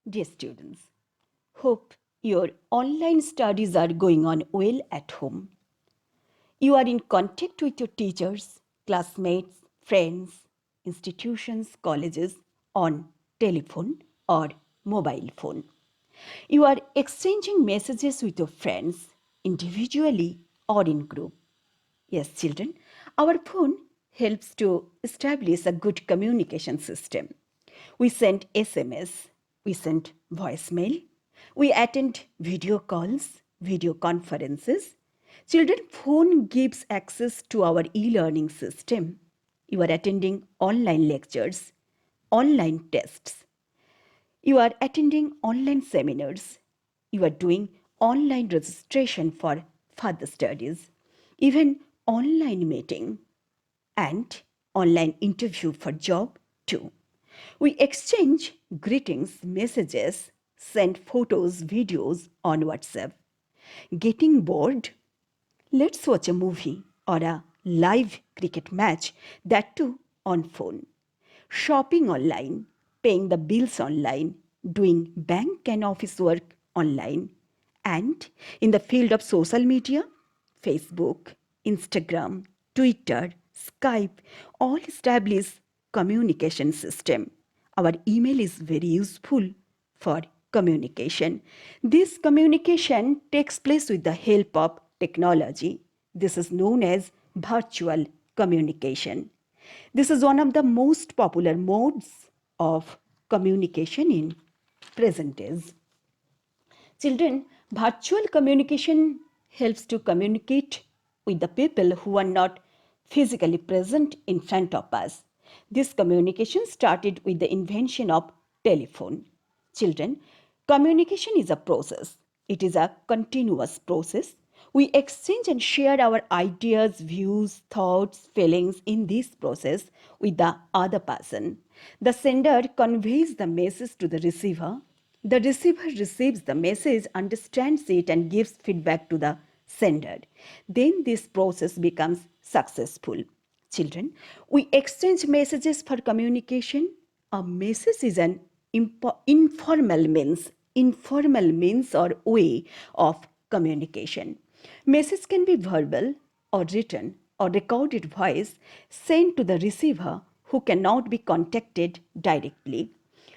Dear students, hope your online studies are going on well at home. You are in contact with your teachers, classmates, friends, institutions, colleges on telephone or mobile phone. You are exchanging messages with your friends individually or in group. Yes, children, our phone helps to establish a good communication system. We send SMS, we send voicemail, we attend video calls, video conferences. Children, phone gives access to our e-learning system. You are attending online lectures, online tests. You are attending online seminars. You are doing online registration for further studies, even online meeting and online interview for job too. We exchange greetings, messages, send photos, videos on WhatsApp. Getting bored? Let's watch a movie or a live cricket match, that too on phone. Shopping online, paying the bills online, doing bank and office work online. And in the field of social media, Facebook, Instagram, Twitter, Skype all establish communication system. Our email is very useful for communication. This communication takes place with the help of technology. This is known as virtual communication. This is one of the most popular modes of communication in present days. Children, virtual communication helps to communicate with the people who are not physically present in front of us. This communication started with the invention of telephone. Children, communication is a process. It is a continuous process. We exchange and share our ideas, views, thoughts, feelings in this process with the other person. The sender conveys the message to the receiver. The receiver receives the message, understands it, and gives feedback to the sender. Then this process becomes successful. Children, we exchange messages for communication. A message is an informal means or way of communication. Message can be verbal or written or recorded voice sent to the receiver who cannot be contacted directly.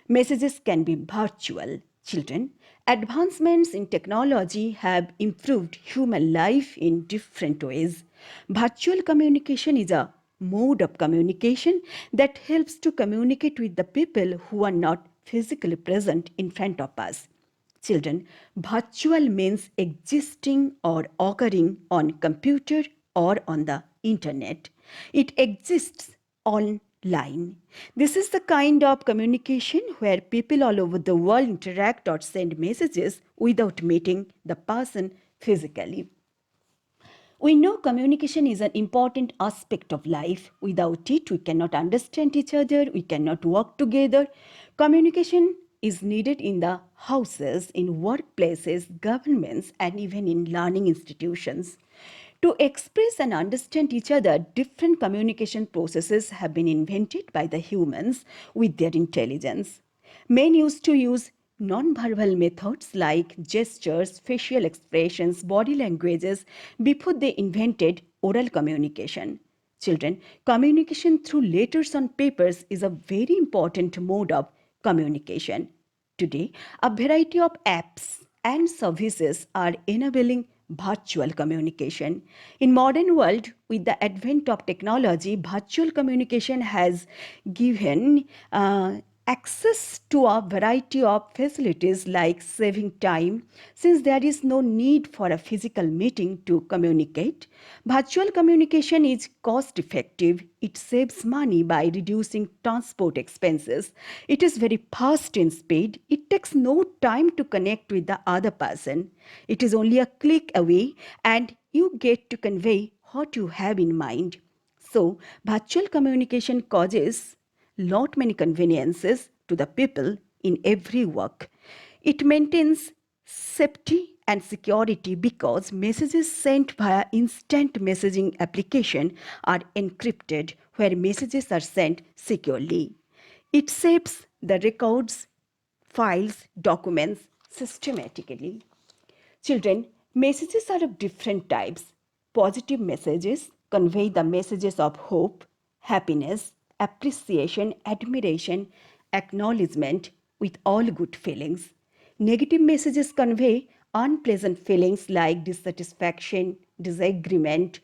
Messages can be virtual. Children, advancements in technology have improved human life in different ways. Virtual communication is a mode of communication that helps to communicate with the people who are not physically present in front of us. Children, virtual means existing or occurring on computer or on the internet. It exists online. This is the kind of communication where people all over the world interact or send messages without meeting the person physically. We know communication is an important aspect of life. Without it, we cannot understand each other, we cannot work together. Communication is needed in the houses, in workplaces, governments, and even in learning institutions. To express and understand each other, different communication processes have been invented by the humans with their intelligence. Men used to use non-verbal methods like gestures, facial expressions, body languages before they invented oral communication. Children, communication through letters on papers is a very important mode of communication. Today, a variety of apps and services are enabling virtual communication. In modern world, with the advent of technology, virtual communication has given access to a variety of facilities like saving time. Since there is no need for a physical meeting to communicate, virtual communication is cost effective. It saves money by reducing transport expenses. It is very fast in speed. It takes no time to connect with the other person. It is only a click away and you get to convey what you have in mind. So, virtual communication causes lot many conveniences to the people in every work. It maintains safety and security because messages sent via instant messaging application are encrypted where messages are sent securely. It saves the records files, documents systematically. Children, messages are of different types. Positive messages convey the messages of hope, happiness, appreciation, admiration, acknowledgement with all good feelings. Negative messages convey unpleasant feelings like dissatisfaction, disagreement,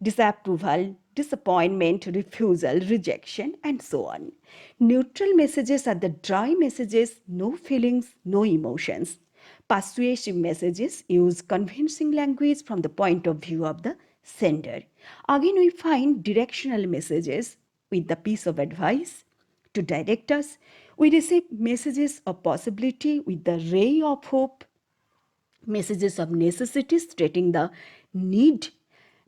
disapproval, disappointment, refusal, rejection, and so on. Neutral messages are the dry messages, no feelings, no emotions. Persuasive messages use convincing language from the point of view of the sender. Again, we find directional messages with the piece of advice to direct us. We receive messages of possibility with the ray of hope, messages of necessity stating the need,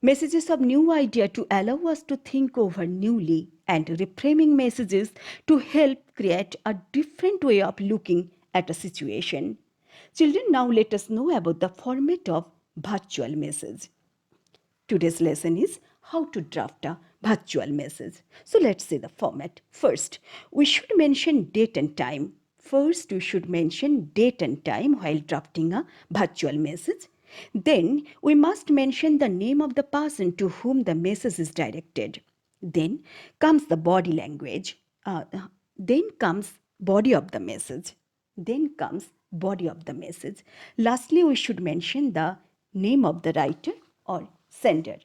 messages of new idea to allow us to think over newly, and reframing messages to help create a different way of looking at a situation. Children, now let us know about the format of virtual message. Today's lesson is how to draft a virtual message. So let's see the format. First, we should mention date and time. First, we should mention date and time while drafting a virtual message. Then, we must mention the name of the person to whom the message is directed. Then comes the body language. Then comes body of the message. Then comes body of the message. Lastly, we should mention the name of the writer or sender.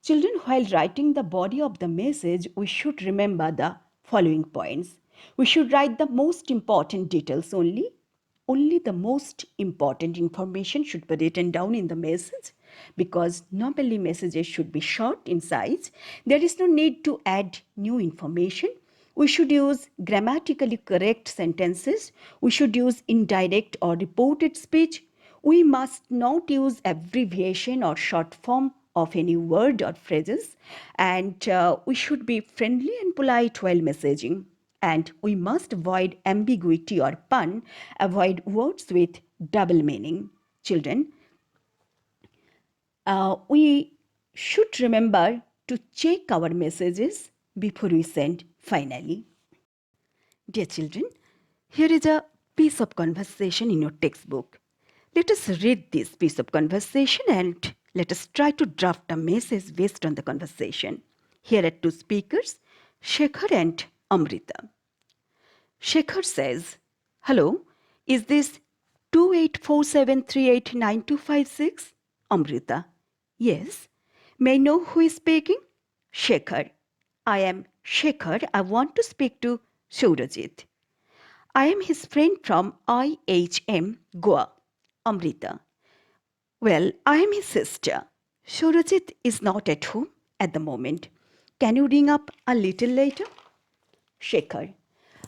Children, while writing the body of the message, we should remember the following points. We should write the most important details only. Only the most important information should be written down in the message, because normally messages should be short in size. There is no need to add new information. We should use grammatically correct sentences. We should use indirect or reported speech. We must not use abbreviation or short form of any word or phrases. And we should be friendly and polite while messaging. And we must avoid ambiguity or pun, avoid words with double meaning. Children, we should remember to check our messages before we send finally. Dear children, here is a piece of conversation in your textbook. Let us read this piece of conversation and let us try to draft a message based on the conversation. Here are two speakers, Shekhar and Amrita. Shekhar says, "Hello, is this 2847389256? Amrita, yes. May I know who is speaking? Shekhar, I am Shekhar. I want to speak to Surajit. I am his friend from IHM, Goa. Amrita, well, I am his sister. Surajit is not at home at the moment. Can you ring up a little later? Shekhar,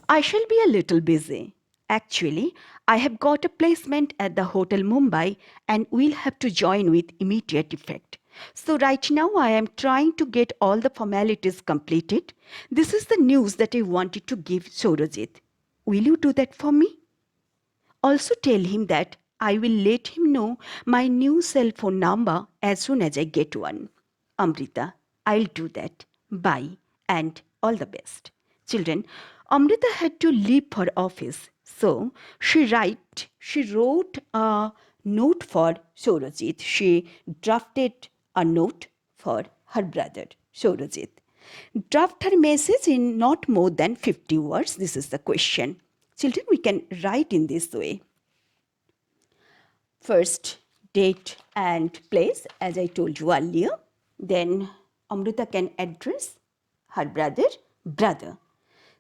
I shall be a little busy. Actually, I have got a placement at the Hotel Mumbai and will have to join with immediate effect. So right now I am trying to get all the formalities completed. This is the news that I wanted to give Surajit. Will you do that for me? Also tell him that I will let him know my new cell phone number as soon as I get one. Amrita, I'll do that. Bye and all the best. Children, Amrita had to leave her office, so she wrote a note for Surajit. She drafted a note for her brother, Surajit. Draft her message in not more than 50 words. This is the question. Children, we can write in this way. First, date and place, as I told you earlier. Then Amrita can address her brother.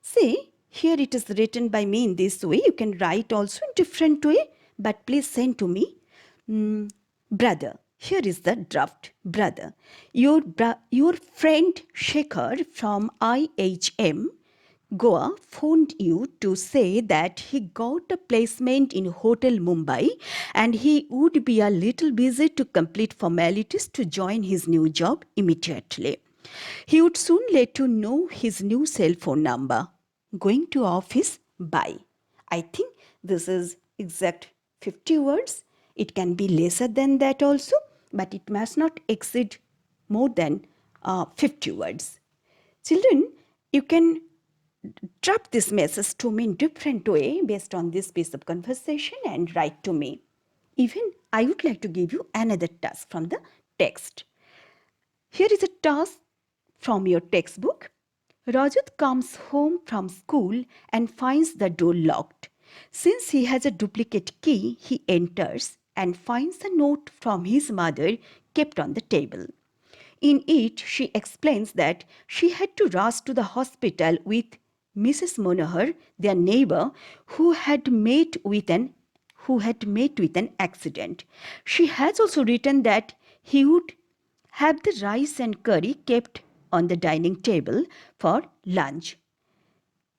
See, here it is written by me in this way. You can write also in different way, but please send to me. Brother. Here is the draft. Brother. Your friend Shekhar from IHM Goa phoned you to say that he got a placement in Hotel Mumbai and he would be a little busy to complete formalities to join his new job immediately. He would soon let you know his new cell phone number. Going to office, bye. I think this is exact 50 words. It can be lesser than that also, but it must not exceed more than 50 words. Children, you can drop this message to me in different way based on this piece of conversation and write to me. Even I would like to give you another task from the text. Here is a task from your textbook. Rajat comes home from school and finds the door locked. Since he has a duplicate key, he enters and finds a note from his mother kept on the table. In it, she explains that she had to rush to the hospital with Mrs. Monohar, their neighbor, who had met with an accident. She has also written that he would have the rice and curry kept on the dining table for lunch.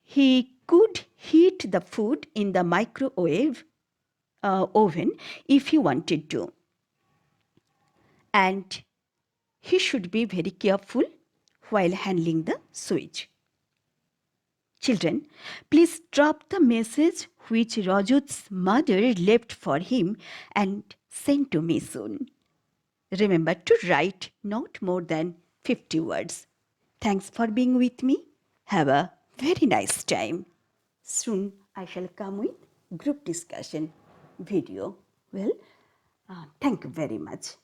He could heat the food in the microwave oven if he wanted to. And he should be very careful while handling the switch. Children, please drop the message which Rajut's mother left for him and send to me soon. Remember to write not more than 50 words. Thanks for being with me. Have a very nice time. Soon I shall come with group discussion video. Well, thank you very much.